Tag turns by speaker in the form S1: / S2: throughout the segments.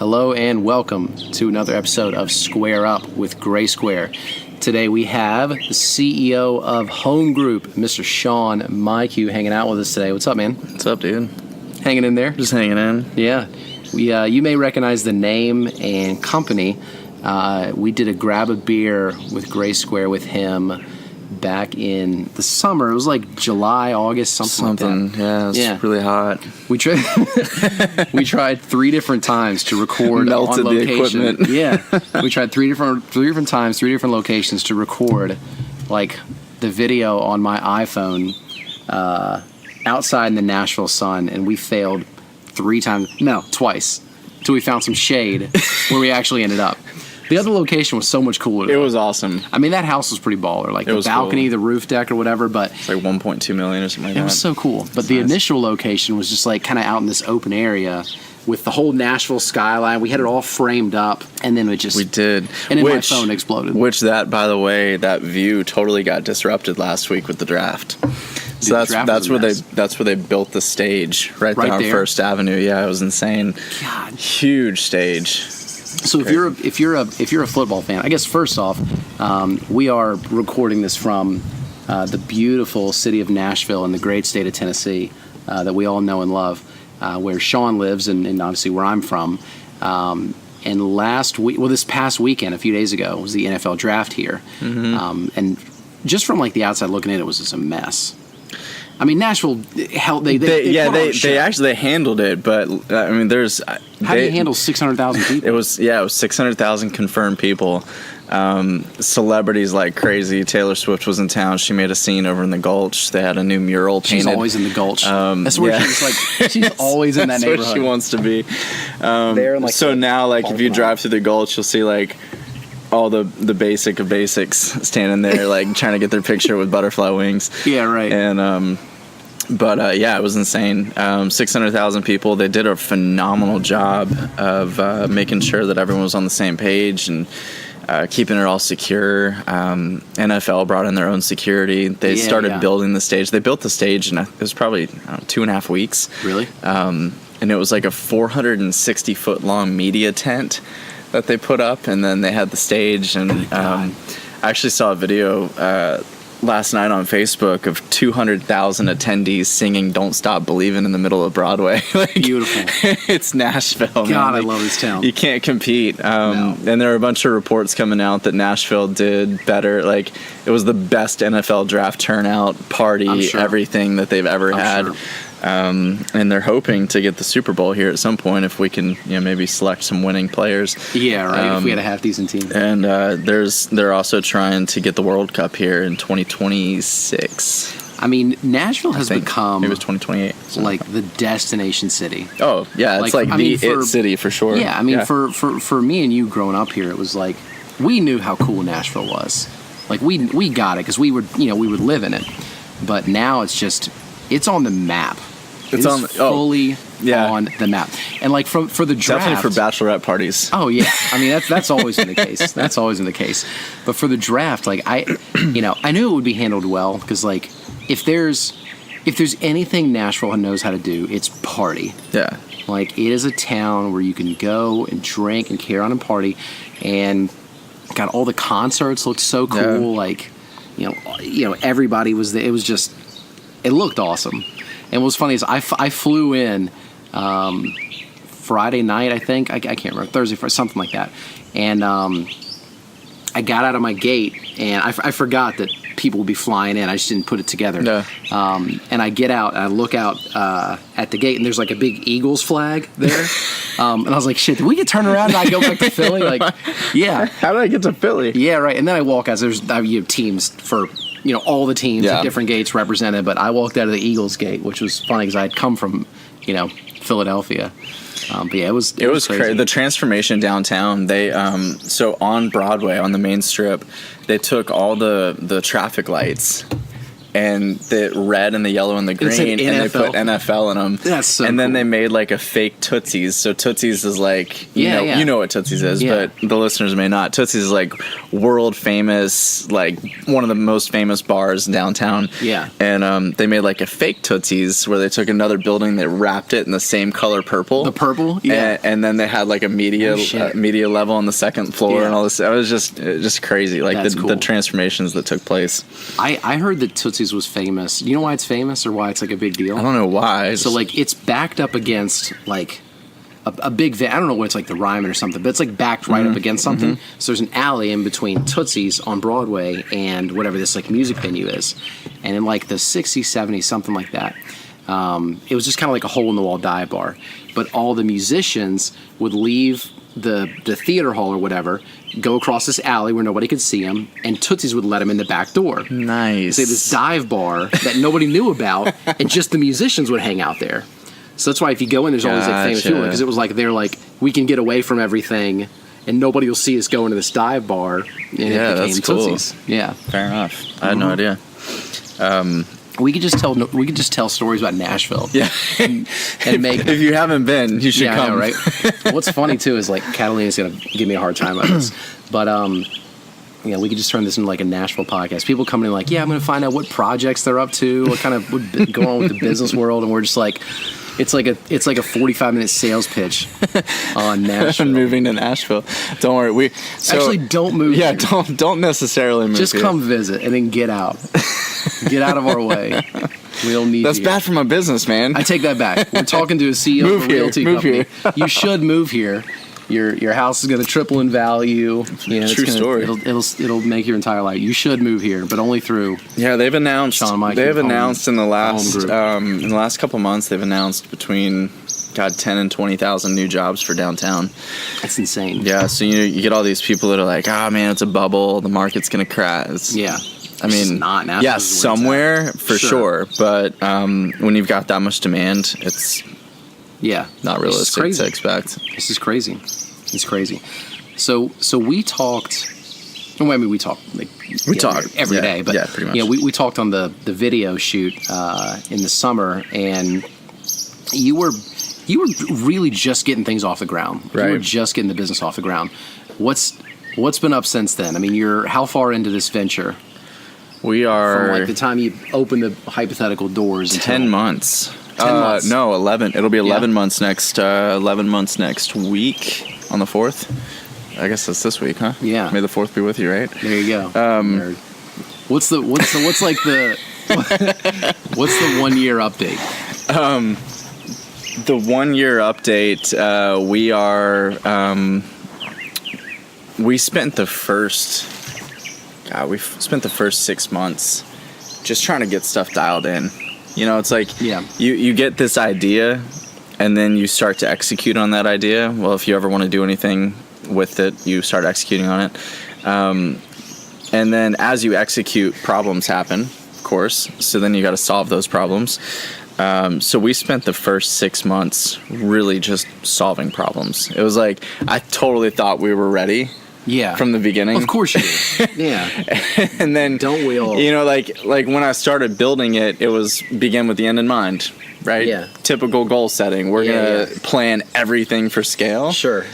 S1: Hello and welcome to another episode of Square Up with GraySquare. Today we have the CEO of HOM Group, Mr. Sean Miku, hanging out with us today. What's up, man?
S2: What's up, dude?
S1: Hanging in there?
S2: Just hanging in.
S1: Yeah. You may recognize the name and company. We did a grab a beer with GraySquare with him back in the summer. It was like July, August, something like that.
S2: Yeah, it's really hot.
S1: We tried 3 different times to record
S2: Melted
S1: on location.
S2: the equipment.
S1: Yeah, we tried 3 different times, 3 different locations to record like the video on my iPhone outside in the Nashville sun, and we failed twice, until we found some shade where we actually ended up. The other location was so much cooler.
S2: It was awesome.
S1: I mean, that house was pretty baller. Like the balcony, the roof deck or whatever, but
S2: it's like $1.2 million or something like that.
S1: It was so cool. But the initial location was just like kind of out in this open area with the whole Nashville skyline. We had it all framed up, and then we
S2: did.
S1: And then my phone exploded.
S2: By the way, that view totally got disrupted last week with the draft. So that's where they built the stage right there on First Avenue. Yeah, it was insane.
S1: God.
S2: Huge stage.
S1: So if you're a football fan, I guess first off, we are recording this from the beautiful city of Nashville in the great state of Tennessee that we all know and love, where Sean lives and obviously where I'm from. And this past weekend, a few days ago, was the NFL draft here, and just from like the outside looking in, it was just a mess. I mean, Nashville held. They
S2: actually handled it, but I mean,
S1: how do you handle 600,000 people?
S2: It was 600,000 confirmed people. Celebrities like crazy. Taylor Swift was in town. She made a scene over in the Gulch. They had a new mural painted.
S1: She's always in the Gulch. That's where she's always in that neighborhood.
S2: That's where she wants to be. If you drive through the Gulch, you'll see like all the basic of basics standing there, like trying to get their picture with butterfly wings.
S1: Yeah, right.
S2: And it was insane. 600,000 people. They did a phenomenal job of making sure that everyone was on the same page and keeping it all secure. NFL brought in their own security. They started building the stage. They built the stage, and it was probably 2.5 weeks.
S1: Really?
S2: And it was like a 460-foot long media tent that they put up, and then they had the stage. And I actually saw a video last night on Facebook of 200,000 attendees singing "Don't Stop Believing" in the middle of Broadway.
S1: Beautiful.
S2: It's Nashville.
S1: God,
S2: man.
S1: I love this town.
S2: You can't compete.
S1: No.
S2: And there are a bunch of reports coming out that Nashville did better. Like, it was the best NFL draft turnout, party, everything that they've ever had.
S1: Sure.
S2: And they're hoping to get the Super Bowl here at some point if we can, maybe select some winning players.
S1: Yeah, right. If we had a half-decent team.
S2: And they're also trying to get the World Cup here in 2026.
S1: I mean, Nashville has become...
S2: Maybe it was 2028.
S1: Like the destination city.
S2: Oh, yeah. It's it city for sure.
S1: Yeah, I mean, for me and you growing up here, it was like we knew how cool Nashville was. Like, we got it because we would live in it. But now it's on the map. It's fully on the map. And like for the draft,
S2: definitely for bachelorette parties.
S1: Oh yeah, I mean that's always been the case. That's always been the case. But for the draft, like I knew it would be handled well because like if there's anything Nashville knows how to do, it's party.
S2: Yeah. Like,
S1: it is a town where you can go and drink and carry on and party, and God, all the concerts looked so cool. Yeah. Like everybody was there. It was just, it looked awesome. And what was funny is I flew in Friday night, I think. I can't remember. Thursday, Friday, something like that. And I got out of my gate, and I forgot that people would be flying in. I just didn't put it together.
S2: Yeah.
S1: And I get out, and I look out at the gate, and there's like a big Eagles flag there. And I was like, shit, did we get turned around and I go back to Philly? Like, yeah.
S2: How did I get to Philly?
S1: Yeah, right. And then I walk out. There's teams for... all the teams at different gates represented, but I walked out of the Eagles gate, which was funny because I had come from, Philadelphia. But yeah, it was crazy.
S2: The transformation downtown. They so on Broadway on the main strip, they took all the traffic lights and the red and the yellow and the green,
S1: said
S2: and they put NFL in them.
S1: That's so
S2: And then
S1: cool.
S2: they made like a fake Tootsie's. So Tootsie's is like, you know what Tootsie's is,
S1: Yeah.
S2: but the listeners may not. Tootsie's is like world famous, like one of the most famous bars downtown.
S1: Yeah.
S2: And they made like a fake Tootsie's where they took another building, they wrapped it in the same color purple.
S1: The purple? Yeah.
S2: And then they had like a media level on the second floor and all this. It was just crazy. Like
S1: That's cool.
S2: the transformations that took place.
S1: I heard that Tootsie's was famous. Do you know why it's famous or why it's like a big deal?
S2: I don't know why.
S1: So like it's backed up against like a big I don't know what it's like, the Ryman or something, but it's like backed right up against something. So there's an alley in between Tootsie's on Broadway and whatever this like music venue is. And in like the 60s, 70s, something like that, it was just kind of like a hole in the wall dive bar. But all the musicians would leave the theater hall or whatever, go across this alley where nobody could see them, and Tootsie's would let them in the back door.
S2: Nice.
S1: Say this dive bar that nobody knew about, and just the musicians would hang out there. So that's why if you go in, there's always like famous people, because it was like they're like, we can get away from everything, and nobody will see us go into this dive bar. And
S2: Yeah,
S1: it became
S2: that's cool.
S1: Tootsie's. Yeah,
S2: Fair enough. I had no idea.
S1: we could just tell stories about Nashville.
S2: Yeah.
S1: and make.
S2: If you haven't been, you should
S1: Yeah, I
S2: come.
S1: know, right? What's funny too is like Catalina's gonna give me a hard time about this, but yeah, we could just turn this into like a Nashville podcast. People coming in like, yeah, I'm gonna find out what projects they're up to, what kind of going on with the business world, and we're just like, it's like a 45-minute sales pitch on Nashville.
S2: Moving to Nashville. Don't worry.
S1: Actually, don't move.
S2: Yeah,
S1: here.
S2: don't necessarily move.
S1: Just
S2: here.
S1: come visit and then get out. Get out of our way. We don't need
S2: That's
S1: you.
S2: bad for my business, man.
S1: I take that back. We're talking to a CEO
S2: Move
S1: of a
S2: here,
S1: realty
S2: move
S1: company.
S2: here.
S1: You should move here. Your house is going to triple in value. You know,
S2: True story.
S1: It'll make your entire life. You should move here, but only through.
S2: Yeah, they've announced.
S1: Sean Mike
S2: They've
S1: and
S2: announced in the last
S1: group.
S2: in the last couple months. They've announced between 10 and 20,000 new jobs for downtown.
S1: That's insane.
S2: Yeah, so you get all these people that are like, "Ah, man, it's a bubble. The market's gonna crash."
S1: Yeah.
S2: I mean,
S1: It's not. Nashville's
S2: yeah,
S1: where it's at.
S2: somewhere for
S1: Sure.
S2: sure. But when you've got that much demand, it's
S1: Yeah.
S2: not
S1: This is
S2: realistic
S1: crazy.
S2: to expect.
S1: This is crazy. It's crazy. So we talked. Well, I mean, we talk like
S2: talk,
S1: every
S2: yeah,
S1: day, but
S2: yeah, pretty much.
S1: Yeah, we talked on the video shoot in the summer, and you were really just getting things off the ground.
S2: Right.
S1: You were just getting the business off the ground. What's been up since then? I mean, you're how far into this venture?
S2: We
S1: From
S2: are
S1: like the time you open the hypothetical doors.
S2: 10 months.
S1: 10 months.
S2: No, 11. It'll be 11
S1: Yeah.
S2: months next. 11 months next week on the 4th. I guess that's this week, huh?
S1: Yeah.
S2: May the 4th be with you, right?
S1: There you go. Nerd. What's the 1 year update?
S2: The 1 year update. We spent the first 6 months just trying to get stuff dialed in. You know, it's like
S1: Yeah.
S2: you get this idea and then you start to execute on that idea. Well, if you ever want to do anything with it, you start executing on it. And then as you execute, problems happen, of course. So then you got to solve those problems. So we spent the first 6 months really just solving problems. It was like I totally thought we were ready.
S1: Yeah.
S2: From the beginning.
S1: Of course you do. Yeah.
S2: And then
S1: Don't we all?
S2: You know, like when I started building it, it was begin with the end in mind, right?
S1: Yeah.
S2: Typical goal setting. We're gonna plan everything for scale.
S1: Sure.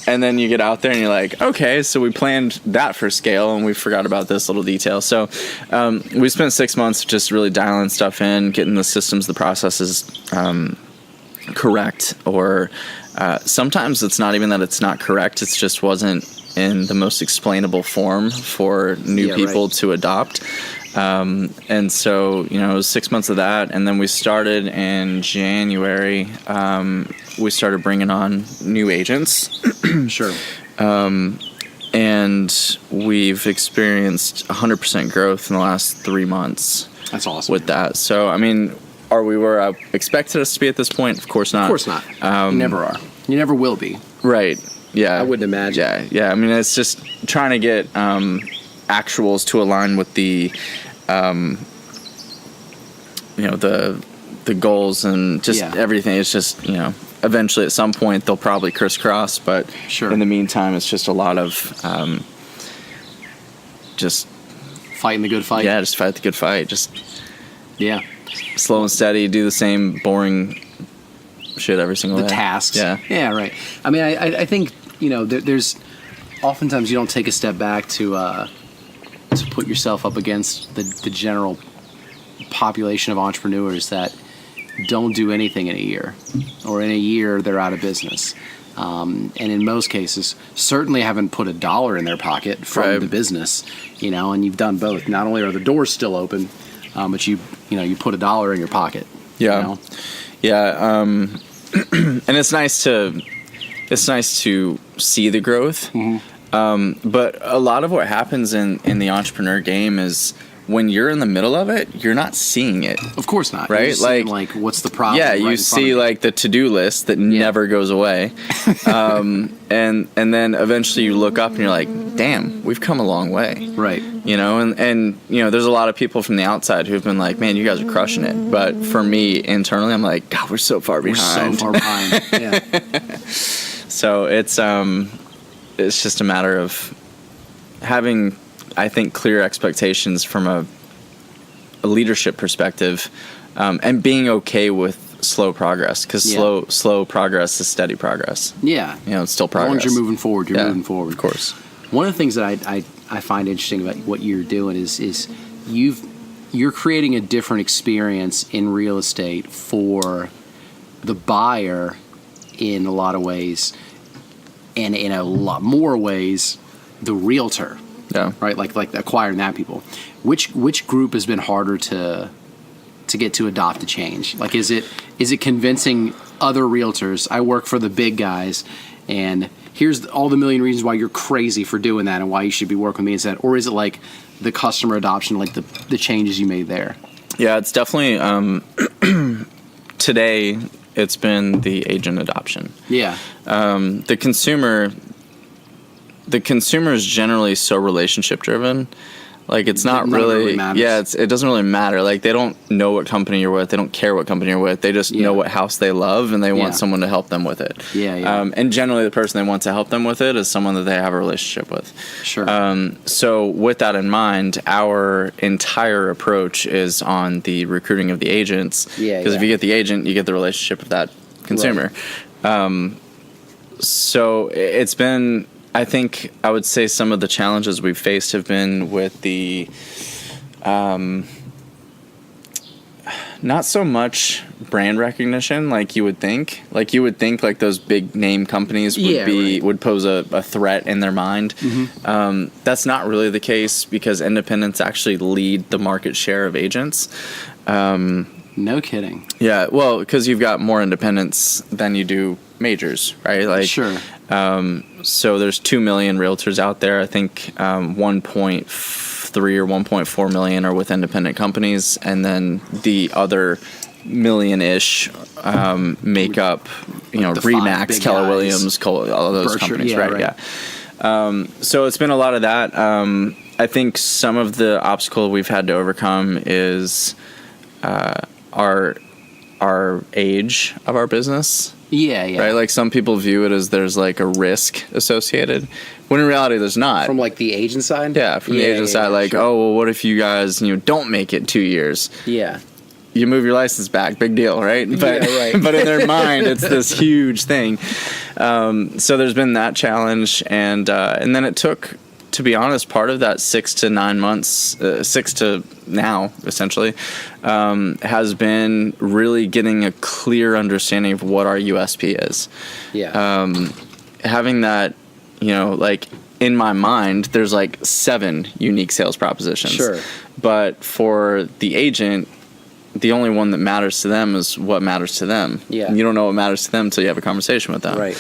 S2: And then you get out there and you're like, okay, so we planned that for scale and we forgot about this little detail. So we spent 6 months just really dialing stuff in, getting the systems, the processes correct. Or sometimes it's not even that it's not correct, it just wasn't in the most explainable form for new people to adopt. And so, you know, it was 6 months of that. And then we started in January, we started bringing on new agents.
S1: Sure.
S2: And we've experienced 100% growth in the last 3 months.
S1: That's awesome.
S2: With that. So, I mean, are we where I expected us to be at this point? Of course not.
S1: Of course not. You never are. You never will be.
S2: Right. Yeah.
S1: I wouldn't imagine.
S2: Yeah. Yeah. I mean, it's just trying to get actuals to align with the, you know, the goals and just everything. It's just, you know, eventually at some point they'll probably crisscross, but
S1: Sure.
S2: in the meantime, it's just a lot of just
S1: Fighting the good fight.
S2: Yeah, just fight the good fight. Just
S1: Yeah.
S2: slow and steady, do the same boring shit every single day.
S1: The tasks.
S2: Yeah.
S1: Yeah, right. I mean, I think, there's oftentimes you don't take a step back to put yourself up against the general population of entrepreneurs that don't do anything in a year, or in a year they're out of business. And in most cases, certainly haven't put $1 in their pocket from the business, and you've done both. Not only are the doors still open, but you put $1 in your pocket.
S2: Yeah. Yeah. And it's nice to see the growth. Mm-hmm. But a lot of what happens in the entrepreneur game is when you're in the middle of it, you're not seeing it.
S1: Of course not.
S2: Right?
S1: You're just seeing, what's the problem?
S2: Yeah,
S1: right
S2: you see the to-do list that never goes away. And then eventually you look up and you're like, damn, we've come a long way.
S1: Right.
S2: And there's a lot of people from the outside who've been like, man, you guys are crushing it. But for me, internally, I'm like, God, we're so far behind.
S1: We're so far behind. Yeah.
S2: So it's just a matter of having, I think, clear expectations from a leadership perspective, and being okay with slow progress, because slow progress is steady progress.
S1: Yeah.
S2: It's still progress.
S1: As long as you're moving forward, you're moving forward.
S2: Of course.
S1: One of the things that I find interesting about what you're doing is you're creating a different experience in real estate for the buyer in a lot of ways, and in a lot more ways, the realtor.
S2: Yeah.
S1: Right. Like acquiring that people. Which group has been harder to get to adopt a change? Like, is it convincing other realtors? I work for the big guys, and here's all the million reasons why you're crazy for doing that and why you should be working with me instead. Or is it like the customer adoption, like the changes you made there?
S2: Yeah, it's definitely today. It's been the agent adoption.
S1: Yeah.
S2: The consumer is generally so relationship driven. Like, it's not really it doesn't really matter. Like, they don't know what company you're with. They don't care what company you're with. They just know what house they love, and they want someone to help them with it.
S1: Yeah.
S2: And generally the person they want to help them with it is someone that they have a relationship with.
S1: Sure.
S2: So with that in mind, our entire approach is on the recruiting of the agents. Because if you get the agent, you get the relationship with that consumer. Right. So it's been, I think I would say some of the challenges we've faced have been with the not so much brand recognition like you would think. Like, you would think like those big name companies would pose a threat in their mind. Mm-hmm. That's not really the case, because independents actually lead the market share of agents.
S1: No kidding.
S2: Yeah, well, because you've got more independents than you do majors, right? Like,
S1: sure.
S2: So there's 2 million realtors out there. I think 1.3 or 1.4 million are with independent companies, and then the other million-ish make up, Remax, Keller Williams, all of those
S1: Berkshire,
S2: companies, right? Yeah. So it's been a lot of that. I think some of the obstacle we've had to overcome is our age of our business.
S1: Yeah.
S2: Right? Like, some people view it as there's like a risk associated, when in reality there's not.
S1: From like the agent side?
S2: Yeah, from the agent side. Like, sure. Oh, well, what if you guys, don't make it 2 years?
S1: Yeah.
S2: You move your license back, big deal, right? But,
S1: right.
S2: But in their mind, it's this huge thing. So there's been that challenge, and then it took, to be honest, part of that 6 to 9 months, 6 to now, essentially, has been really getting a clear understanding of what our USP is.
S1: Yeah.
S2: Having that, like, in my mind, there's like 7 unique sales propositions.
S1: Sure.
S2: But for the agent, the only one that matters to them is what matters to them.
S1: Yeah.
S2: And you don't know what matters to them until you have a conversation with them.
S1: Right.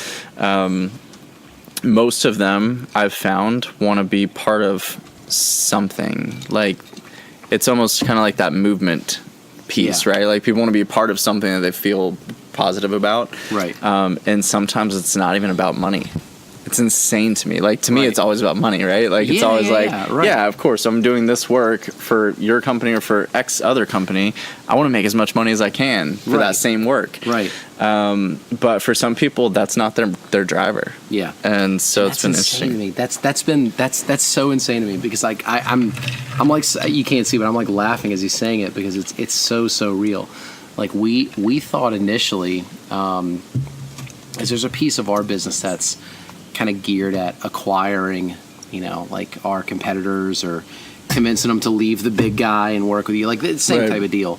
S2: Most of them, I've found, want to be part of something. Like, it's almost kind of like that movement piece, right? Like, people want to be a part of something that they feel positive about.
S1: Right.
S2: And sometimes it's not even about money. It's insane to me. Like, to me, it's always about money, right? Like, it's always yeah, of course, I'm doing this work for your company or for X other company. I want to make as much money as I can for that same work.
S1: Right.
S2: But for some people, that's not their driver.
S1: Yeah.
S2: And so it's been
S1: insane
S2: interesting.
S1: to me. That's so insane to me, because like I'm like, you can't see, but I'm like laughing as he's saying it, because it's so real. Like we thought initially, as there's a piece of our business that's kind of geared at acquiring, like our competitors, or convincing them to leave the big guy and work with you, like the same type of deal.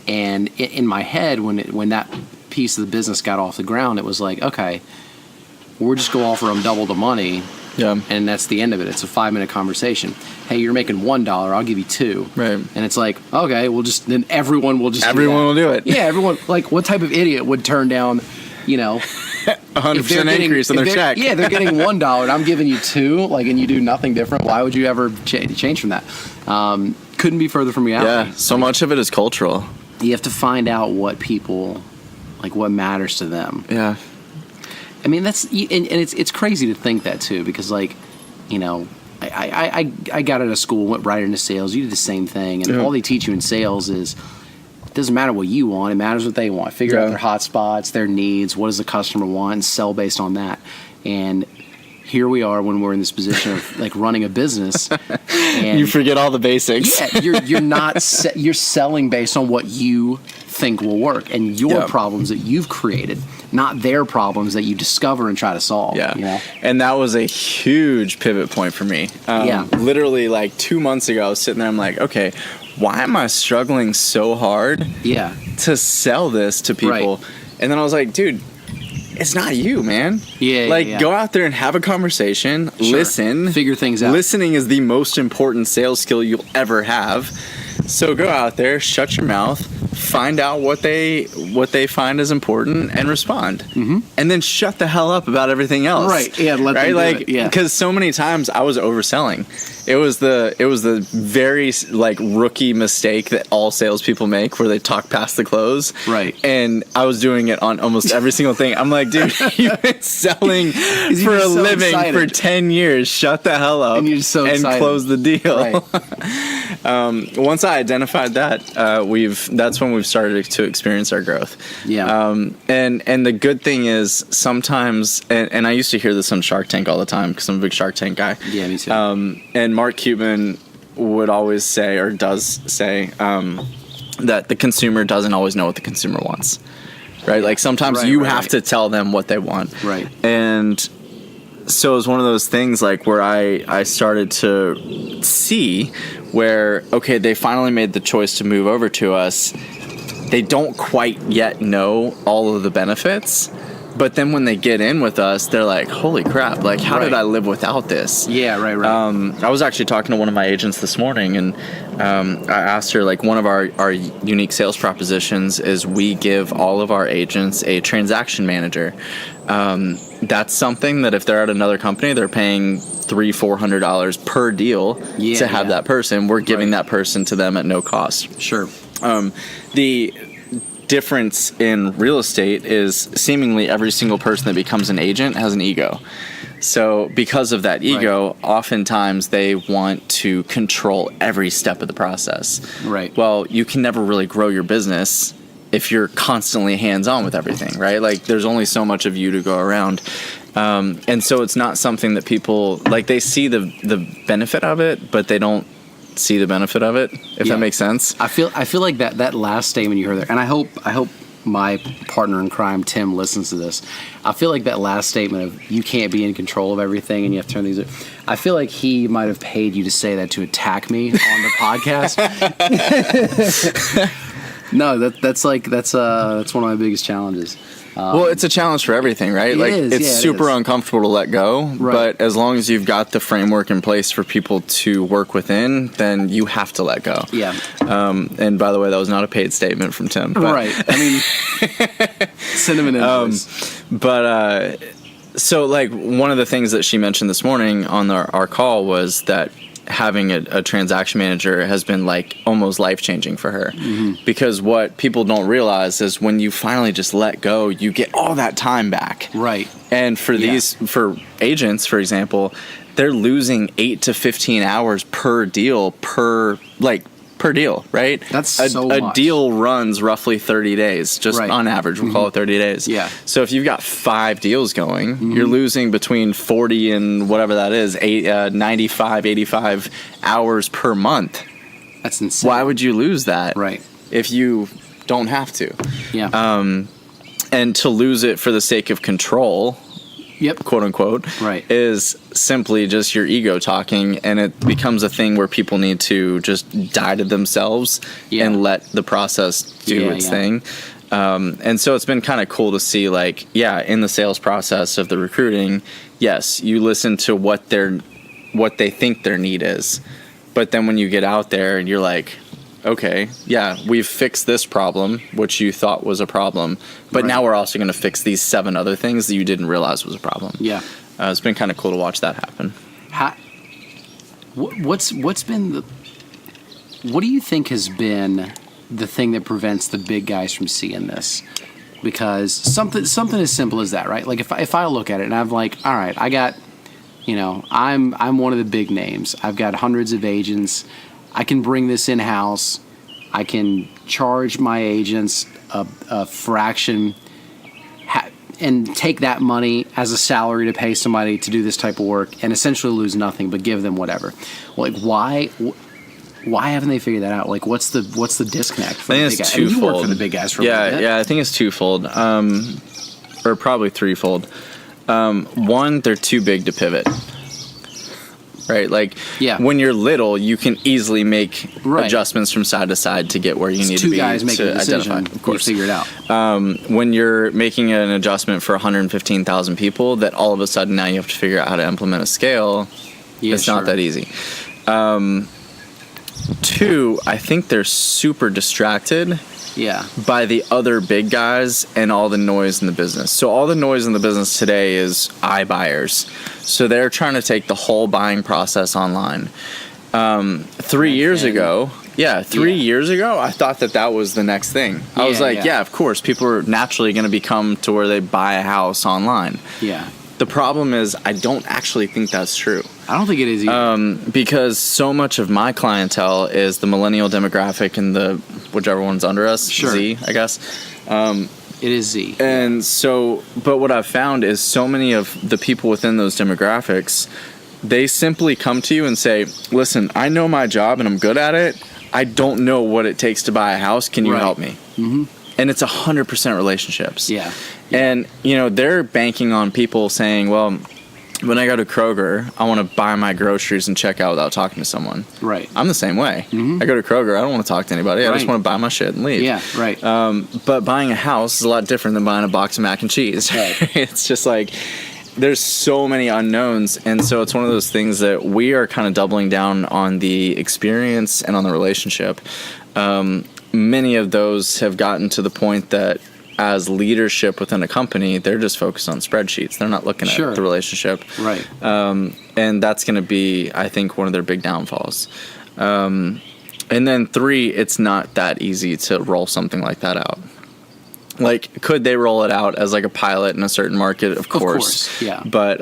S1: And in my head, when that piece of the business got off the ground, it was like, okay, we're just going to offer them double the money.
S2: Yeah.
S1: And that's the end of it. It's a 5-minute conversation. Hey, you're making $1, I'll give you $2.
S2: Right.
S1: And it's like, okay, then everyone will just
S2: will do it.
S1: Yeah, everyone. Like, what type of idiot would turn down,
S2: 100% increase on their check?
S1: Yeah, they're getting $1 and I'm giving you $2, like, and you do nothing different. Why would you ever change from that? Couldn't be further from reality.
S2: Yeah, so much of it is cultural.
S1: You have to find out what people, like, what matters to them.
S2: Yeah.
S1: I mean, and it's crazy to think that too, because like, I got out of school, went right into sales. You did the same thing, and all they teach you in sales is it doesn't matter what you want; it matters what they want. Figure out their hot spots, their needs, what does the customer want, and sell based on that. And here we are when we're in this position of like running a business, and
S2: you forget all the basics.
S1: Yeah, you're selling based on what you think will work, and your problems that you've created, not their problems that you discover and try to solve.
S2: Yeah. And that was a huge pivot point for me. Literally like 2 months ago, I was sitting there, I'm like, okay, why am I struggling so hard to sell this to people? Right. And then I was like, dude, it's not you, man. Go out there and have a conversation, listen,
S1: figure things out.
S2: Listening is the most important sales skill you'll ever have. So go out there, shut your mouth, find out what they find is important, and respond. Mm-hmm. And then shut the hell up about everything else.
S1: Right. Yeah. Let them do it. Yeah.
S2: Because so many times I was overselling. It was the very like rookie mistake that all salespeople make, where they talk past the close.
S1: Right.
S2: And I was doing it on almost every single thing. I'm like, dude, you've been selling for a living for 10 years. Shut the hell up
S1: and you're so excited.
S2: Close the deal.
S1: Right.
S2: Once I identified that, that's when we've started to experience our growth.
S1: Yeah.
S2: And the good thing is sometimes, and I used to hear this on Shark Tank all the time because I'm a big Shark Tank guy.
S1: Yeah, me too.
S2: And Mark Cuban would always say, or does say, that the consumer doesn't always know what the consumer wants. Right? Like sometimes you have to tell them what they want.
S1: Right.
S2: And so it was one of those things like where I started to see where, okay, they finally made the choice to move over to us. They don't quite yet know all of the benefits, but then when they get in with us, they're like, holy crap, like how did I live without this?
S1: Yeah, right.
S2: I was actually talking to one of my agents this morning, and I asked her, like, one of our unique sales propositions is we give all of our agents a transaction manager. That's something that if they're at another company, they're paying $300-400 per deal to have that person. We're giving that person to them at no cost.
S1: Sure.
S2: The difference in real estate is seemingly every single person that becomes an agent has an ego. So because of that ego, oftentimes they want to control every step of the process.
S1: Right.
S2: Well, you can never really grow your business if you're constantly hands-on with everything, right? Like there's only so much of you to go around. And so it's not something that people, like, they see the benefit of it, but they don't see the benefit of it, if that makes sense.
S1: I feel like that last statement you heard there, and I hope my partner in crime, Tim, listens to this. I feel like that last statement of you can't be in control of everything and you have to turn these. I feel like he might have paid you to say that to attack me on the podcast. No, that's one of my biggest challenges.
S2: Well, it's a challenge for everything, right? It's super uncomfortable to let go, but as long as you've got the framework in place for people to work within, then you have to let go.
S1: Yeah.
S2: And by the way, that was not a paid statement from Tim. But.
S1: Right. I mean, send him an invoice.
S2: So like one of the things that she mentioned this morning on our call was that having a transaction manager has been like almost life-changing for her. Mm-hmm. Because what people don't realize is when you finally just let go, you get all that time back.
S1: Right.
S2: And for for agents, for example, they're losing 8 to 15 hours per deal per per deal, right?
S1: That's so much.
S2: A deal runs roughly 30 days, just on average. We'll call it 30 days.
S1: Yeah.
S2: So if you've got 5 deals going, you're losing between 40 and whatever that is, 95, 85 hours per month.
S1: That's insane.
S2: Why would you lose that?
S1: Right.
S2: If you don't have to.
S1: Yeah.
S2: And to lose it for the sake of control, quote unquote,
S1: right,
S2: is simply just your ego talking, and it becomes a thing where people need to just die to themselves and let the process do its thing. And so it's been kind of cool to see, like, in the sales process of the recruiting, yes, you listen to what they think their need is, but then when you get out there and you're like, okay, we've fixed this problem, which you thought was a problem, but now we're also going to fix these 7 other things that you didn't realize was a problem. Yeah. It's been kind of cool to watch that happen.
S1: What do you think has been the thing that prevents the big guys from seeing this? Because something as simple as that, right? Like if I look at it and I'm like, all right, I got, I'm one of the big names. I've got hundreds of agents. I can bring this in-house. I can charge my agents a fraction and take that money as a salary to pay somebody to do this type of work and essentially lose nothing but give them whatever. Like, why haven't they figured that out? Like, what's the disconnect for the big guys? And you work for the big guys for a little bit.
S2: Yeah, I think it's twofold, or probably threefold. One, they're too big to pivot. Right, like when you're little, you can easily make adjustments from side to side to get where you need to be.
S1: 2 guys make a decision.
S2: Identify. Of course,
S1: you figure it out.
S2: When you're making an adjustment for 115,000 people, that all of a sudden now you have to figure out how to implement a scale. It's not that easy. 2, I think they're super distracted. By the other big guys and all the noise in the business. So all the noise in the business today is iBuyers. So they're trying to take the whole buying process online. 3 years ago, years ago, I thought that was the next thing. I was like, of course, people are naturally going to become to where they buy a house online. The problem is, I don't actually think that's true.
S1: I don't think it is either.
S2: Because so much of my clientele is the millennial demographic and the whichever one's under us, Z, I guess.
S1: It is Z.
S2: And so, but what I've found is so many of the people within those demographics, they simply come to you and say, listen, I know my job and I'm good at it. I don't know what it takes to buy a house. Can you help me? Mm-hmm. And it's 100% relationships. And, they're banking on people saying, well, when I go to Kroger, I want to buy my groceries and check out without talking to someone.
S1: Right.
S2: I'm the same way. I go to Kroger, I don't want to talk to anybody. I just want to buy my shit and leave. But buying a house is a lot different than buying a box of mac and cheese. It's just like, there's so many unknowns. And so it's one of those things that we are kind of doubling down on the experience and on the relationship. Many of those have gotten to the point that as leadership within a company, they're just focused on spreadsheets. They're not looking at the relationship. And that's going to be, I think, one of their big downfalls. And then 3, it's not that easy to roll something like that out. Like, could they roll it out as like a pilot in a certain market? Of course. But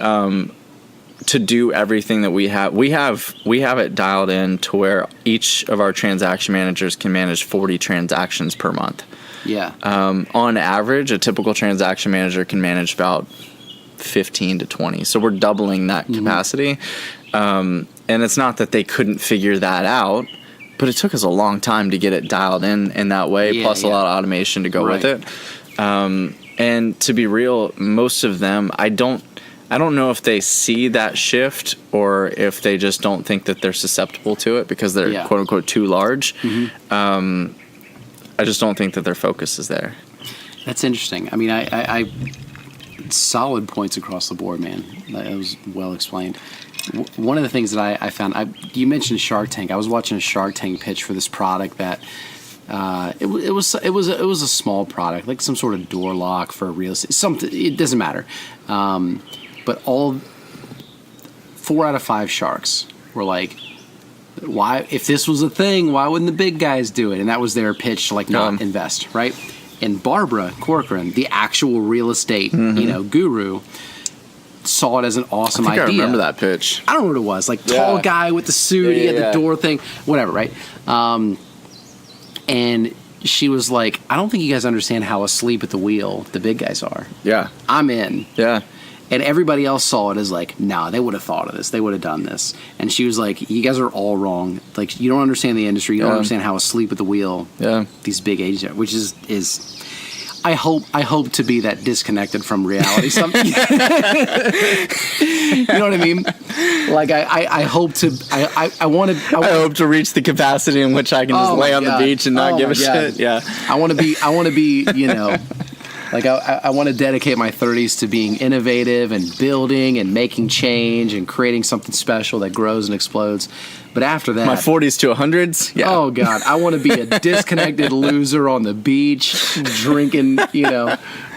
S2: to do everything that we have it dialed in to where each of our transaction managers can manage 40 transactions per month. On average, a typical transaction manager can manage about 15 to 20. So we're doubling that capacity. And it's not that they couldn't figure that out, but it took us a long time to get it dialed in that way, plus a lot of automation to go with it. And to be real, most of them, I don't know if they see that shift or if they just don't think that they're susceptible to it because they're quote unquote too large. I just don't think that their focus is there.
S1: That's interesting. I mean, I solid points across the board, man. That was well explained. One of the things that I found, you mentioned Shark Tank. I was watching a Shark Tank pitch for this product that it was a small product, like some sort of door lock for real estate. Something, it doesn't matter. But all 4 out of 5 sharks were like, why, if this was a thing, why wouldn't the big guys do it? And that was their pitch to like not invest, right? And Barbara Corcoran, the actual real estate, guru, saw it as an awesome idea.
S2: I remember that pitch.
S1: I don't know what it was. Like tall guy with the suit, he had the door thing, whatever, right? And she was like, I don't think you guys understand how asleep at the wheel the big guys are.
S2: Yeah.
S1: I'm in.
S2: Yeah.
S1: And everybody else saw it as like, nah, they would have thought of this. They would have done this. And she was like, you guys are all wrong. Like, you don't understand the industry. You don't understand how asleep at the wheel these big agents are, which is I hope to be that disconnected from reality. Something. You know what I mean? Like I hope to. I want to.
S2: I hope to reach the capacity in which I can just lay on the beach and not give a shit. Yeah.
S1: I want to be. You know. Like, I want to dedicate my 30s to being innovative and building and making change and creating something special that grows and explodes. But after that...
S2: My 40s to 100s? Yeah.
S1: Oh, God. I want to be a disconnected loser on the beach, drinking,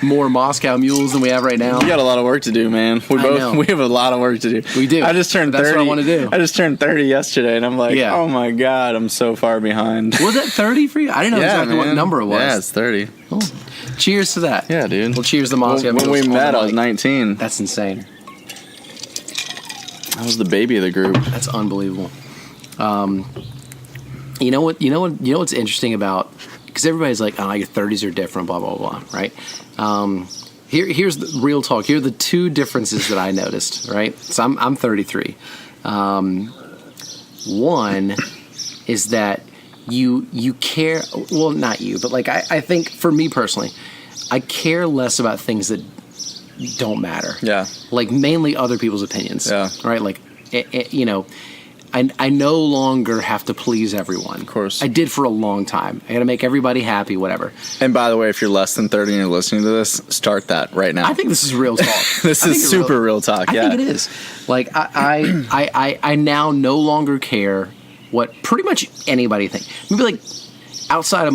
S1: more Moscow mules than we have right now.
S2: You got a lot of work to do, man. We have a lot of work to do.
S1: We do.
S2: I just turned 30.
S1: That's what I want to do.
S2: I just turned 30 yesterday, and I'm like, oh, my God, I'm so far behind.
S1: Was that 30 for you? I didn't know exactly what number it was.
S2: Yeah, it's 30.
S1: Oh. Cheers to that.
S2: Yeah, dude.
S1: Well, cheers to Moscow.
S2: When we met, I was 19.
S1: That's insane.
S2: I was the baby of the group. That's
S1: unbelievable. You know what's interesting about, because everybody's like, oh, your 30s are different, blah blah blah, right? Here's the real talk. Here are the two differences that I noticed, right? So I'm 33. One is that you care, well, not you, but like I think for me personally, I care less about things that don't matter.
S2: Yeah.
S1: Like mainly other people's opinions.
S2: Yeah.
S1: Right? Like, I no longer have to please everyone.
S2: Of course.
S1: I did for a long time. I got to make everybody happy, whatever.
S2: And by the way, if you're less than 30 and you're listening to this, start that right now.
S1: I think this is real talk.
S2: This is super real talk, yeah.
S1: I think it is. Like, I now no longer care what pretty much anybody thinks. Maybe like outside of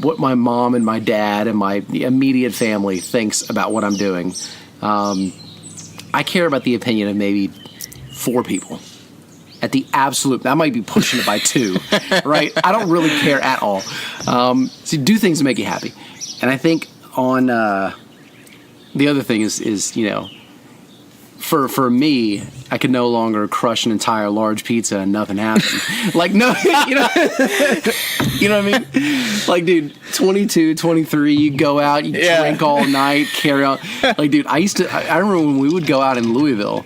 S1: what my mom and my dad and my immediate family thinks about what I'm doing. I care about the opinion of maybe 4 people. At the absolute, I might be pushing it by 2, right? I don't really care at all. So do things to make you happy. And I think on the other thing is for me, I could no longer crush an entire large pizza and nothing happened. Like, no, you know what I mean? Like, dude, 22, 23, you go out, you drink all night, carry on. Like, dude, I remember when we would go out in Louisville,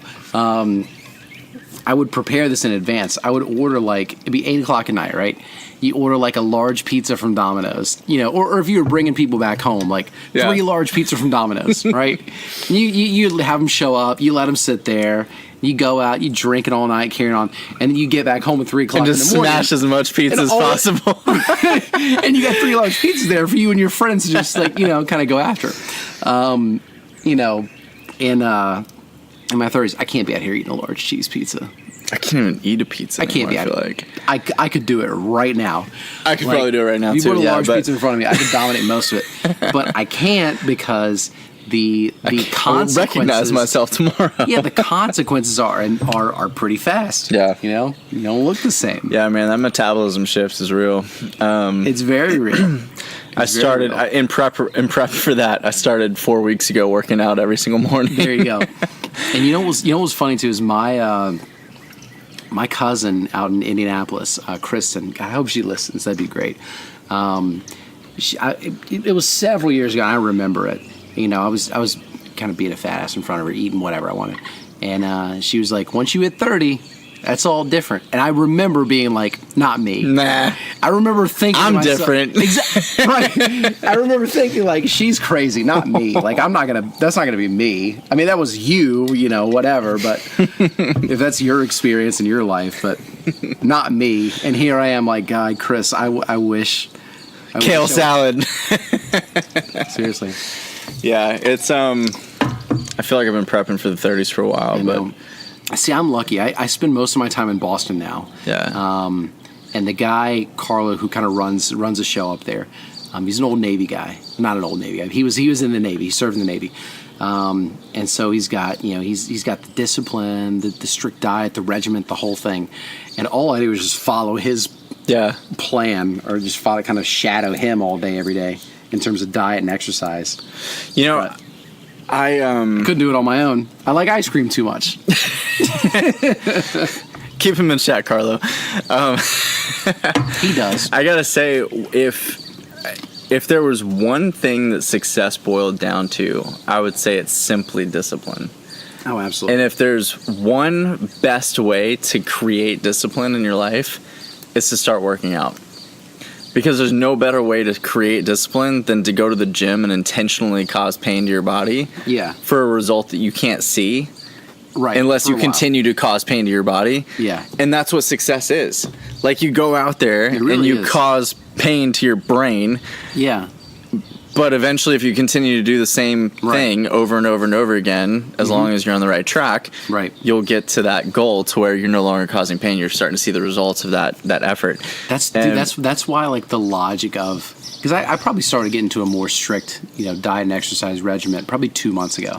S1: I would prepare this in advance. I would order, like, it'd be 8 o'clock at night, right? You order, like, a large pizza from Domino's, or if you were bringing people back home, like, 3 large pizza from Domino's, right? You have them show up, you let them sit there, you go out, you drink it all night, carry on, and then you get back home at 3 o'clock in the morning.
S2: And just smash as much pizza as possible.
S1: And you got 3 large pizzas there for you and your friends to just, like, kind of go after. In my 30s, I can't be out here eating a large cheese pizza.
S2: I can't even eat a pizza.
S1: I can't be out here.
S2: Like
S1: I could do it right now.
S2: I could probably do it right now,
S1: you
S2: too.
S1: You put a large pizza in front of me, I could dominate most of it. But I can't because the consequences...
S2: I'll recognize myself tomorrow.
S1: Yeah, the consequences are pretty fast.
S2: Yeah.
S1: You don't look the same.
S2: Yeah, man, that metabolism shift is real.
S1: It's very real.
S2: I started in prep for that. I started 4 weeks ago working out every single morning.
S1: There you go. And you know what's funny too is my cousin out in Indianapolis, Kristen. God, I hope she listens. That'd be great. It was several years ago. And I remember it. I was kind of being a fat ass in front of her, eating whatever I wanted, and she was like, "Once you hit 30." That's all different. And I remember being like, not me.
S2: Nah.
S1: I remember thinking
S2: I'm
S1: myself,
S2: different.
S1: Exactly. Right. I remember thinking like, she's crazy, not me. Like, that's not going to be me. I mean, that was you, whatever. But if that's your experience in your life, but not me. And here I am like, God, Chris, I wish.
S2: Kale salad.
S1: Seriously.
S2: Yeah, it's, I feel like I've been prepping for the 30s for a while, but...
S1: See, I'm lucky. I spend most of my time in Boston now.
S2: Yeah.
S1: And the guy, Carlo, who kind of runs a show up there, he's an old Navy guy. Not an old Navy guy. He was in the Navy. He served in the Navy. And so he's got, he's got the discipline, the strict diet, the regiment, the whole thing. And all I do is just follow his plan, or just kind of shadow him all day, every day, in terms of diet and exercise.
S2: I
S1: couldn't do it on my own. I like ice cream too much.
S2: Keep him in chat, Carlo.
S1: He does.
S2: I gotta say, if there was one thing that success boiled down to, I would say it's simply discipline.
S1: Oh, absolutely.
S2: And if there's one best way to create discipline in your life, it's to start working out. Because there's no better way to create discipline than to go to the gym and intentionally cause pain to your body for a result that you can't see.
S1: Right.
S2: Unless you continue to cause pain to your body.
S1: Yeah.
S2: And that's what success is. Like, you go out there
S1: really
S2: and you
S1: is.
S2: cause pain to your brain.
S1: Yeah.
S2: But eventually, if you continue to do the same thing over and over and over again, as long as you're on the right track, you'll get to that goal to where you're no longer causing pain. You're starting to see the results of that effort.
S1: That's why, like, the logic of, because I probably started getting to a more strict, diet and exercise regimen probably 2 months ago,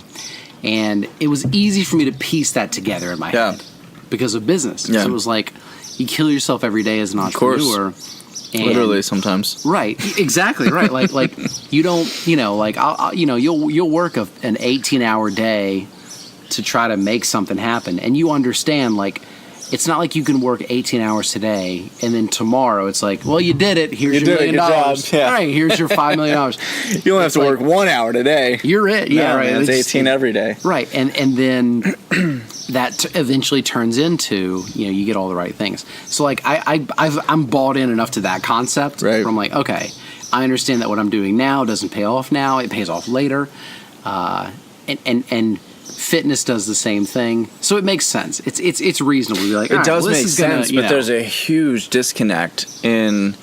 S1: and it was easy for me to piece that together in my head because of business. So it was like, you kill yourself every day as an entrepreneur.
S2: Of course. Literally sometimes.
S1: Right. Exactly. Right. like you don't, you'll work an 18-hour day to try to make something happen. And you understand, like, it's not like you can work 18 hours today and then tomorrow it's like, well, you did it. Here's your $1 million. All right. Here's your $5 million.
S2: You only have to work 1 hour today.
S1: You're it. Yeah. Right.
S2: Man, it's 18 every day.
S1: Right. And then that eventually turns into, you get all the right things. So, like, I'm bought in enough to that concept where I'm like, okay, I understand that what I'm doing now doesn't pay off now. It pays off later. And fitness does the same thing. So it makes sense. It's reasonable. You're like,
S2: it does make sense, but there's a huge disconnect in,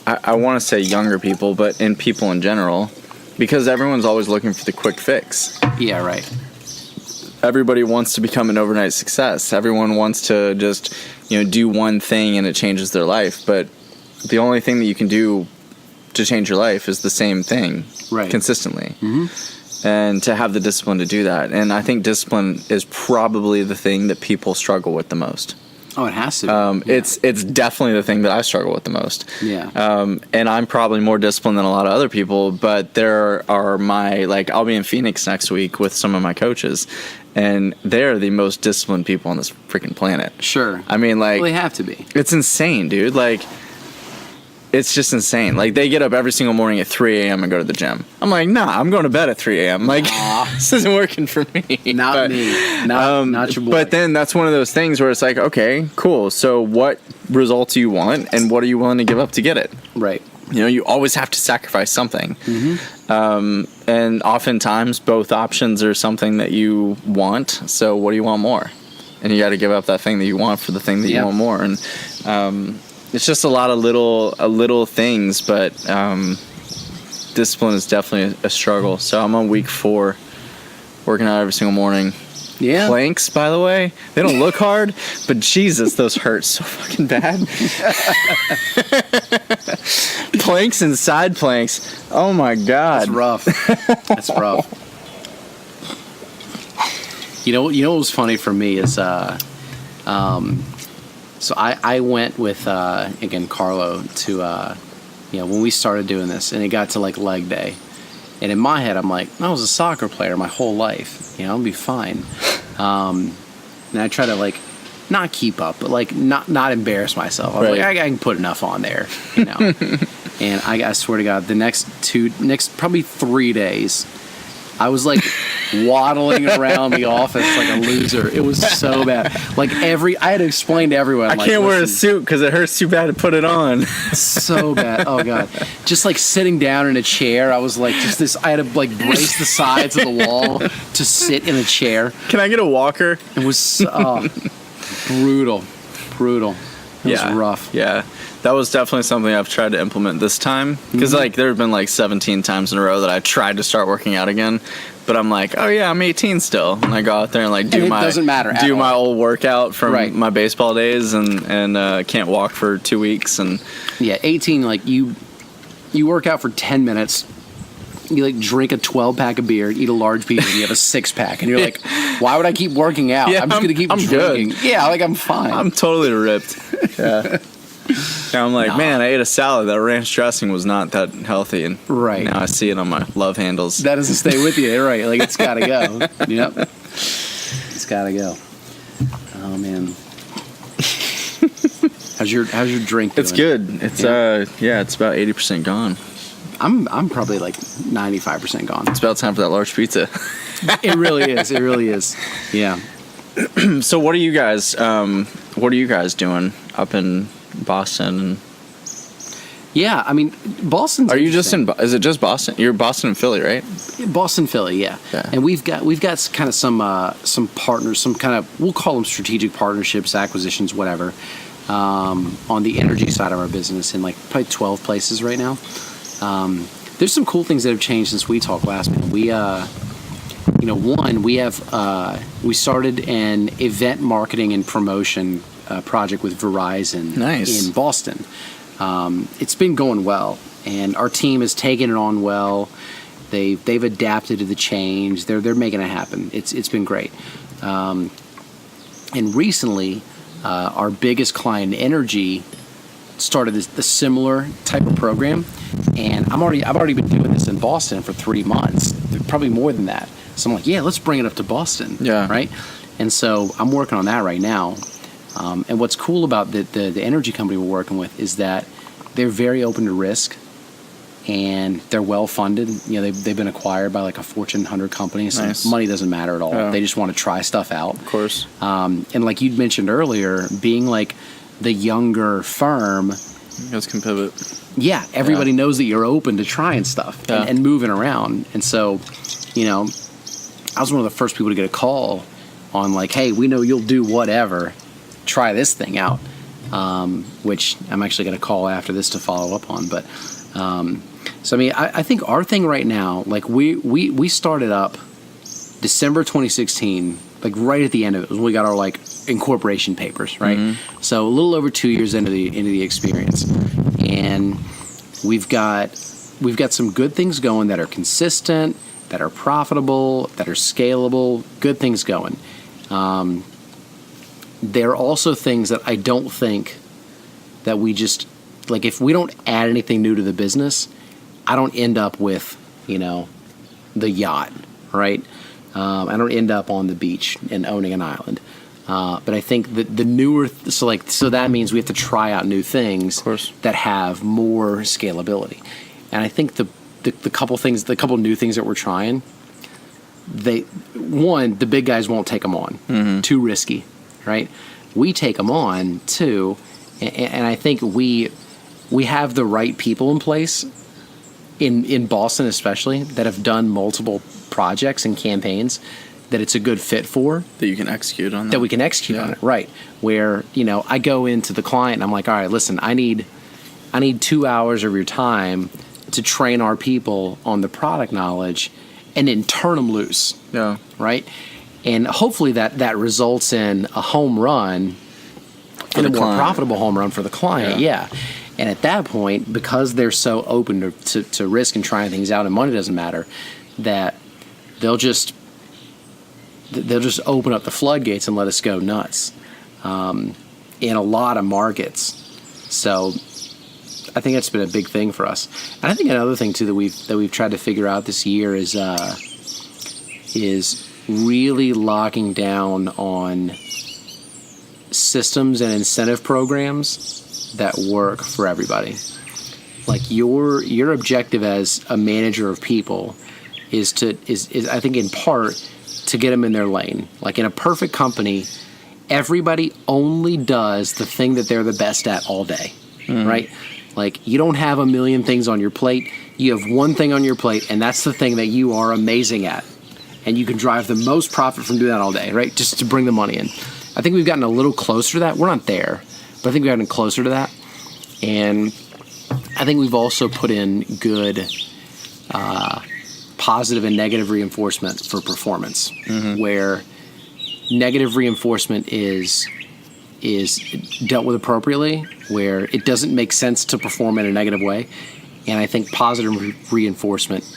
S2: I want to say younger people, but in people in general, because everyone's always looking for the quick fix.
S1: Yeah, right.
S2: Everybody wants to become an overnight success. Everyone wants to just, do one thing and it changes their life. But the only thing that you can do to change your life is the same thing consistently. And to have the discipline to do that. And I think discipline is probably the thing that people struggle with the most.
S1: Oh, it has to be.
S2: It's definitely the thing that I struggle with the most.
S1: Yeah.
S2: And I'm probably more disciplined than a lot of other people, but there are I'll be in Phoenix next week with some of my coaches, and they're the most disciplined people on this freaking planet.
S1: Sure.
S2: I mean,
S1: well, they have to be.
S2: It's insane, dude. It's just insane. Like, they get up every single morning at 3 a.m. and go to the gym. I'm like, nah, I'm going to bed at 3 a.m. Like, this isn't working for me.
S1: Not me. Not your boy.
S2: But then that's one of those things where it's like, okay, cool. So what results do you want, and what are you willing to give up to get it?
S1: Right.
S2: You always have to sacrifice something. And oftentimes both options are something that you want. So what do you want more? And you got to give up that thing that you want for the thing that you want more. And it's just a lot of little things, but discipline is definitely a struggle. So I'm on week 4, working out every single morning.
S1: Yeah.
S2: Planks, by the way, they don't look hard, but Jesus, those hurt so fucking bad. Planks and side planks. Oh my God.
S1: That's rough. That's rough. You know what was funny for me is so I went with again Carlo to when we started doing this, and it got to like leg day. And in my head, I'm like, I was a soccer player my whole life. I'll be fine. And I try to not keep up, but not embarrass myself. I was like, I can put enough on there, And I swear to God, the next probably 3 days, I was waddling around the office like a loser. It was so bad. I had to explain to everyone.
S2: I can't wear a suit because it hurts too bad to put it on.
S1: So bad. Oh God. Just sitting down in a chair. I was I had to brace the sides of the wall to sit in a chair.
S2: Can I get a walker?
S1: It was brutal. It was rough.
S2: Yeah. That was definitely something I've tried to implement this time. Because, there have been, 17 times in a row that I tried to start working out again. But I'm like, oh, yeah, I'm 18 still. And I go out there and, do my old workout from my baseball days and can't walk for 2 weeks. And
S1: yeah, 18, you work out for 10 minutes. You, drink a 12-pack of beer, eat a large pizza, and you have a 6-pack. And you're like, why would I keep working out?
S2: Yeah,
S1: I'm just going to keep drinking.
S2: Good.
S1: Yeah, I'm fine.
S2: I'm totally ripped. Yeah. Now I'm like, man, I ate a salad. That ranch dressing was not that healthy, and now I see it on my love handles.
S1: That doesn't stay with you, right? It's got to go. Yep, it's got to go. Oh man. How's your drink doing?
S2: It's good. It's it's about 80% gone.
S1: I'm probably like 95% gone.
S2: It's about time for that large pizza.
S1: It really is. It really is. Yeah.
S2: So what are you guys doing up in Boston?
S1: Yeah, I mean, Boston's
S2: Are you just is it just Boston? You're Boston and Philly, right?
S1: Boston, Philly, yeah. And we've got kind of some partners, some kind of, we'll call them strategic partnerships, acquisitions, whatever, on the energy side of our business in like probably 12 places right now. There's some cool things that have changed since we talked last. We we started an event marketing and promotion project with Verizon in Boston. It's been going well, and our team has taken it on well. They've adapted to the change. They're making it happen. It's been great. And recently, our biggest client, Energy, started the similar type of program, and I've already been doing this in Boston for 3 months, probably more than that. So I'm like, yeah, let's bring it up to Boston, right? And so I'm working on that right now. And what's cool about the energy company we're working with is that they're very open to risk, and they're well funded. You know, they've been acquired by like a Fortune 100 company, so money doesn't matter at all. They just want to try stuff out. Of
S2: course.
S1: And like you'd mentioned earlier, being like the younger firm,
S2: you guys can pivot.
S1: Yeah, everybody knows that you're open to trying stuff and moving around. And so, you know, I was one of the first people to get a call on like, hey, we know you'll do whatever. Try this thing out, which I'm actually going to call after this to follow up on. But so I mean, I think our thing right now, like we started up December 2016, like right at the end of it was when we got our like incorporation papers, right? Mm-hmm. So a little over 2 years into the experience, and we've got some good things going that are consistent, that are profitable, that are scalable, good things going. There are also things that I don't think that we just, like if we don't add anything new to the business, I don't end up with, you know, the yacht, right? I don't end up on the beach and owning an island. But I think that the newer, so that means we have to try out new things that have more scalability. And I think the couple new things that we're trying, the big guys won't take them on. Mm-hmm. Too risky. Right, we take them on too, and I think we have the right people in place in Boston, especially, that have done multiple projects and campaigns that it's a good fit for.
S2: That you can execute on.
S1: That we can execute on it, right? Where I go into the client and I'm like, all right, listen, I need 2 hours of your time to train our people on the product knowledge, and then turn them loose. Yeah. Right. And hopefully that results in a home run, and a more profitable home run for the client. Yeah. And at that point, because they're so open to risk and trying things out, and money doesn't matter, that they'll just open up the floodgates and let us go nuts in a lot of markets. So I think that's been a big thing for us. And I think another thing too that we've tried to figure out this year is really locking down on systems and incentive programs that work for everybody. Like your objective as a manager of people is I think in part to get them in their lane. Like in a perfect company, everybody only does the thing that they're the best at all day, right? Like you don't have a million things on your plate. You have one thing on your plate, and that's the thing that you are amazing at. And you can drive the most profit from doing that all day, right? Just to bring the money in. I think we've gotten a little closer to that. We're not there, but I think we've gotten closer to that. And I think we've also put in good positive and negative reinforcement for performance, where negative reinforcement is dealt with appropriately, where it doesn't make sense to perform in a negative way. And I think positive reinforcement,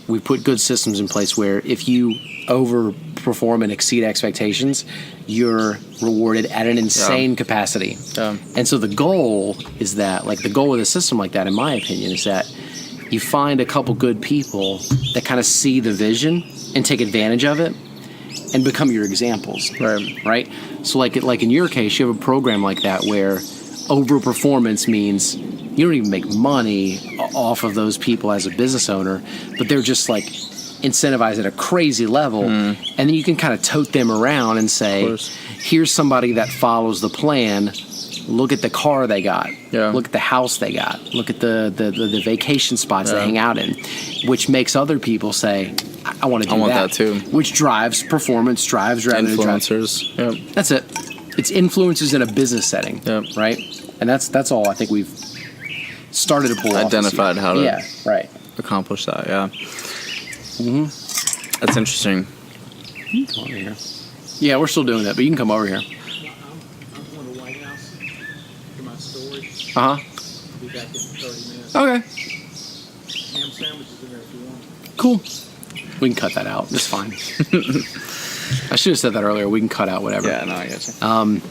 S1: we put good systems in place where if you overperform and exceed expectations, you're rewarded at an insane capacity. And so the goal is that, like the goal with a system like that, in my opinion, is that you find a couple good people that kind of see the vision and take advantage of it and become your examples. Right? So like in your case, you have a program like that where overperformance means you don't even make money off of those people as a business owner, but they're just like incentivized at a crazy level. And then you can kind of tote them around and say, here's somebody that follows the plan. Look at the car they got.
S2: Yeah.
S1: Look at the house they got. Look at the vacation spots they hang out in, which makes other people say, I want to do that.
S2: I want that too.
S1: Which drives performance, drives revenue.
S2: Influencers. Yep.
S1: That's it. It's influencers in a business setting, right? And that's all I think we've started to pull off.
S2: Identified how to
S1: accomplish
S2: that, yeah. That's interesting.
S1: You can come over here. Yeah, we're still doing that, but you can come over here.
S3: I'm going to White House for my storage.
S1: Uh-huh.
S3: I'll be back in 30 minutes.
S1: Okay.
S3: Ham sandwiches in there if you want.
S1: Cool. We can cut that out. It's fine. I should have said that earlier. We can cut out whatever.
S2: Yeah, no, I get you.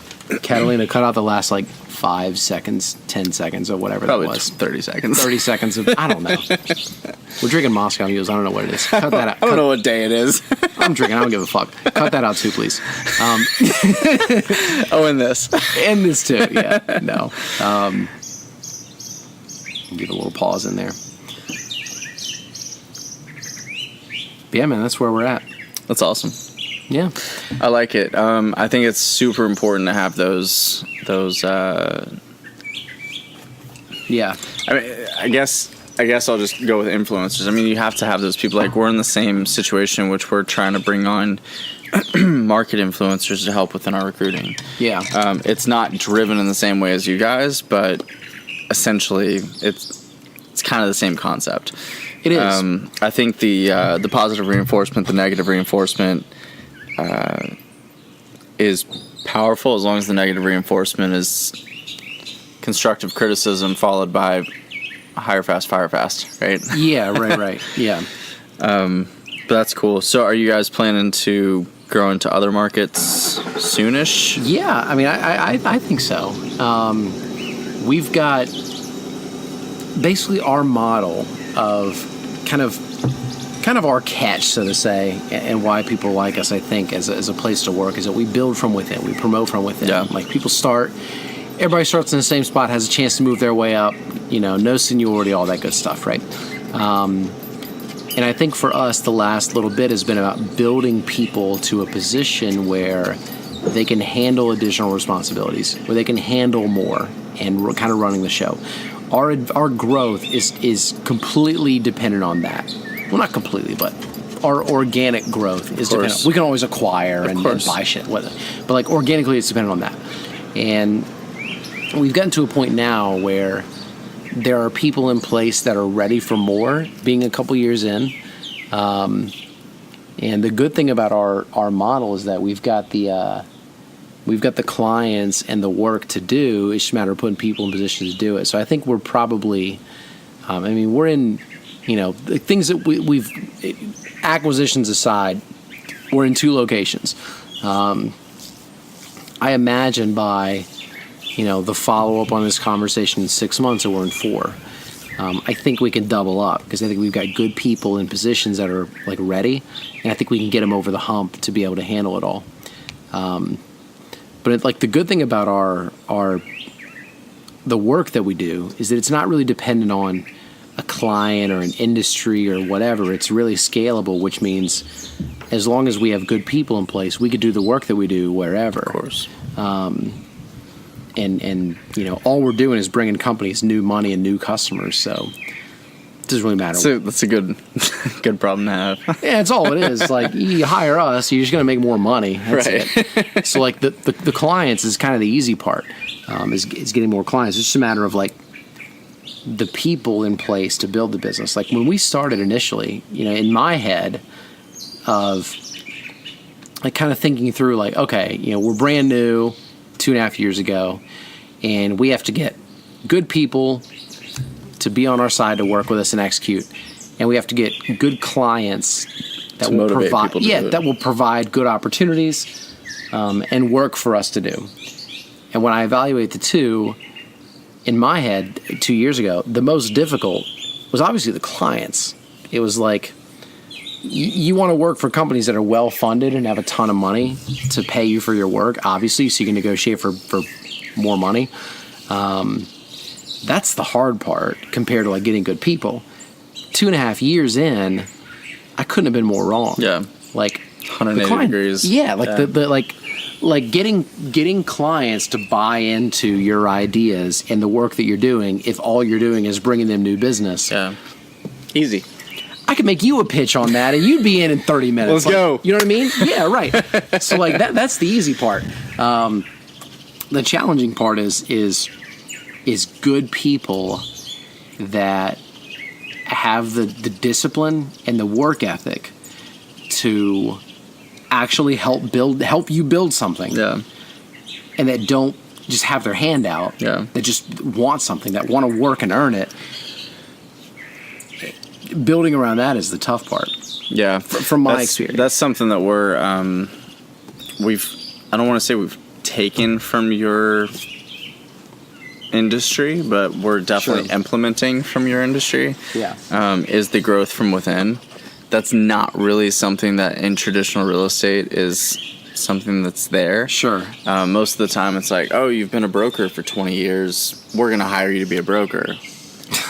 S1: Catalina, cut out the last 5 seconds, 10 seconds, or whatever
S2: Probably
S1: that was.
S2: 30 seconds.
S1: 30 seconds of, I don't know. We're drinking Moscow Mules. I don't know what it is. Cut that out.
S2: I don't know what day it is.
S1: I'm drinking. I don't give a fuck. Cut that out too, please.
S2: And this.
S1: And this too, yeah. No. Give a little pause in there. But yeah, man, that's where we're at.
S2: That's awesome.
S1: Yeah.
S2: I like it. I think it's super important to have those.
S1: Yeah.
S2: I mean, I guess I'll just go with influencers. I mean, you have to have those people. Like, we're in the same situation, which we're trying to bring on market influencers to help within our recruiting.
S1: Yeah.
S2: It's not driven in the same way as you guys, but essentially, it's kind of the same concept.
S1: It is.
S2: I think the positive reinforcement, the negative reinforcement, is powerful as long as the negative reinforcement is constructive criticism followed by hire fast, fire fast, right?
S1: Yeah, right. Yeah.
S2: But that's cool. So are you guys planning to grow into other markets soonish?
S1: Yeah, I mean, I think so. We've got basically our model of kind of our catch, so to say, and why people like us, I think, as a place to work, is that we build from within. We promote from within.
S2: Yeah.
S1: Like, people everybody starts in the same spot, has a chance to move their way up, no seniority, all that good stuff, right? And I think for us, the last little bit has been about building people to a position where they can handle additional responsibilities, where they can handle more, and kind of running the show. Our growth is completely dependent on that. Well, not completely, but our organic growth is dependent. We can always acquire and buy shit, but organically, it's dependent on that. And we've gotten to a point now where there are people in place that are ready for more, being a couple years in. And the good thing about our model is that we've got the clients and the work to do. It's just a matter of putting people in positions to do it. So I think we're probably, we're in, the things that we've, acquisitions aside, we're in 2 locations. I imagine by, the follow-up on this conversation in 6 months, we're in 4. I think we can double up because I think we've got good people in positions that are ready, and I think we can get them over the hump to be able to handle it all. But the good thing about the work that we do is that it's not really dependent on a client or an industry or whatever. It's really scalable, which means as long as we have good people in place, we could do the work that we do wherever.
S2: Of course.
S1: And all we're doing is bringing companies new money and new customers. So it doesn't really matter.
S2: So that's a good problem to have.
S1: Yeah, it's all it is. You hire us, you're just going to make more money. That's
S2: right.
S1: it. So the clients is kind of the easy part. Is getting more clients. It's just a matter of the people in place to build the business. When we started initially, in my head of kind of thinking through okay, we're brand new 2.5 years ago, and we have to get good people to be on our side to work with us and execute, and we have to get good clients that will provide that will provide good opportunities and work for us to do. And when I evaluate the two, in my head 2 years ago, the most difficult was obviously the clients. It was you want to work for companies that are well funded and have a ton of money to pay you for your work, obviously, so you can negotiate for more money. That's the hard part compared to like getting good people. 2.5 years in, I couldn't have been more wrong.
S2: Yeah.
S1: Like
S2: 180 degrees.
S1: Yeah, like the like getting clients to buy into your ideas and the work that you're doing. If all you're doing is bringing them new business,
S2: Yeah. Easy.
S1: I could make you a pitch on that, and you'd be in 30 minutes.
S2: Let's go.
S1: You know what I mean? Yeah, right. So like that's the easy part. The challenging part is good people that have the discipline and the work ethic to actually help you build something.
S2: Yeah.
S1: And that don't just have their hand out.
S2: Yeah.
S1: That just want something, that want to work and earn it. Building around that is the tough part.
S2: Yeah.
S1: From my experience.
S2: That's something that I don't want to say we've taken from your industry, but we're definitely implementing from your industry.
S1: Yeah.
S2: Is the growth from within. That's not really something that in traditional real estate is something that's there.
S1: Sure.
S2: Most of the time it's like, oh, you've been a broker for 20 years. We're going to hire you to be a broker.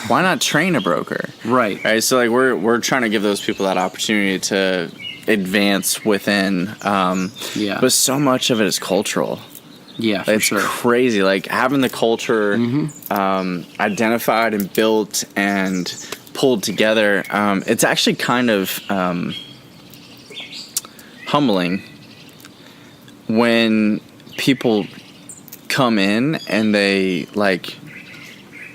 S2: Why not train a broker?
S1: Right.
S2: So like we're trying to give those people that opportunity to advance within.
S1: Yeah.
S2: But so much of it is cultural.
S1: Yeah, for
S2: It's
S1: sure.
S2: crazy. Like having the culture identified and built and pulled together. It's actually kind of humbling when people come in and they like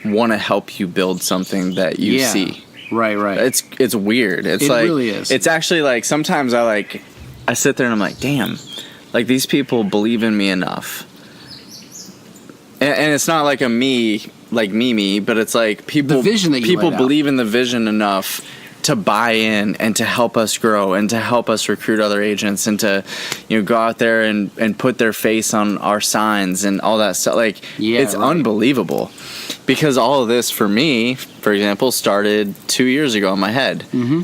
S2: want to help you build something that you see.
S1: Right.
S2: It's weird. It
S1: really is.
S2: It's actually like sometimes I sit there and I'm like, damn, like these people believe in me enough. And it's not like a me, but it's like people.
S1: The vision that you
S2: people
S1: laid out.
S2: believe in the vision enough to buy in and to help us grow and to help us recruit other agents and to, go out there and put their face on our signs and all that stuff. Like, it's unbelievable, because all of this for me, for example, started 2 years ago in my head. Mm-hmm.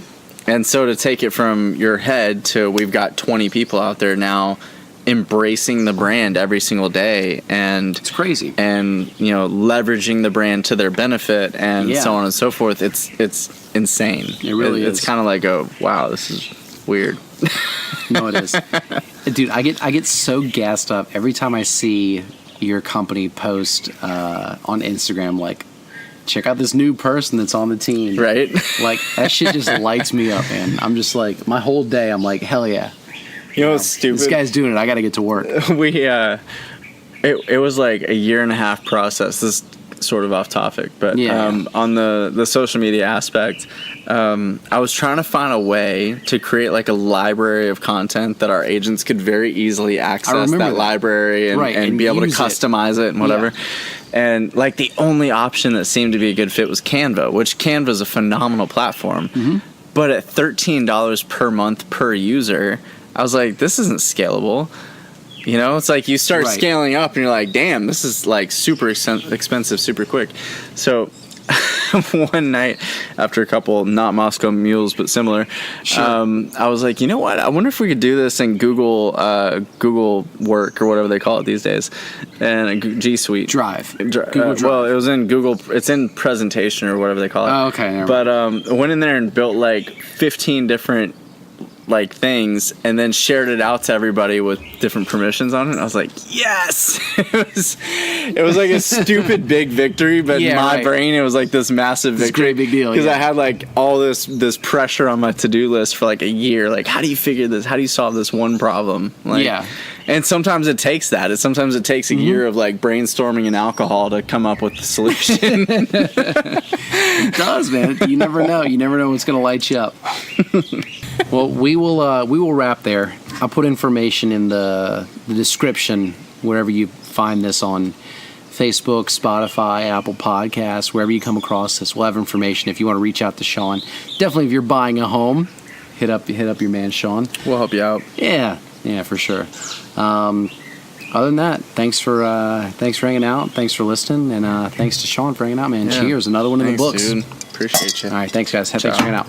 S2: And so to take it from your head to we've got 20 people out there now embracing the brand every single day, and
S1: it's crazy,
S2: and leveraging the brand to their benefit and so on and so forth. It's insane.
S1: It really is.
S2: It's kind of like, wow, this is weird.
S1: No, it is. Dude, I get so gassed up every time I see your company post on Instagram, like, check out this new person that's on the team.
S2: Right.
S1: Like, that shit just lights me up, man. I'm just like, my whole day, I'm like, hell yeah.
S2: What's stupid?
S1: This guy's doing it. I got to get to work.
S2: It was like a 1.5 year process. This is sort of off topic, but on the social media aspect, I was trying to find a way to create like a library of content that our agents could very easily access that library and be able to customize it and whatever. Yeah. And like the only option that seemed to be a good fit was Canva, which Canva is a phenomenal platform. Mm-hmm. But at $13 per month per user, I was like, this isn't scalable. It's like you start scaling up and you're like, damn, this is like super expensive, super quick. So one night after a couple, not Moscow mules, but similar, I was like, you know what? I wonder if we could do this in Google Work or whatever they call it these days. And G Suite.
S1: Drive.
S2: Google Drive. Well, it was in Google. It's in presentation or whatever they call it.
S1: Oh, okay.
S2: But I went in there and built like 15 different like things and then shared it out to everybody with different permissions on it. And I was like, yes. It was like a stupid big victory, but in my brain it was like this massive victory.
S1: It's a great big deal.
S2: Because I had like all this pressure on my to-do list for like a year. Like, how do you figure this? How do you solve this one problem? Like, and sometimes it takes that. Sometimes it takes a year of like brainstorming and alcohol to come up with the solution.
S1: It does, man. You never know. You never know what's going to light you up. Well, we will wrap there. I'll put information in the description wherever you find this on Facebook, Spotify, Apple Podcasts, wherever you come across this. We'll have information if you want to reach out to Sean. Definitely, if you're buying a home, hit up your man Sean.
S2: We'll help you out.
S1: Yeah, for sure. Other than that, thanks for hanging out. Thanks for listening, and thanks to Sean for hanging out, man. Yeah. Cheers, another one in the books.
S2: Dude. Appreciate you.
S1: All right, thanks guys. Thanks for hanging out.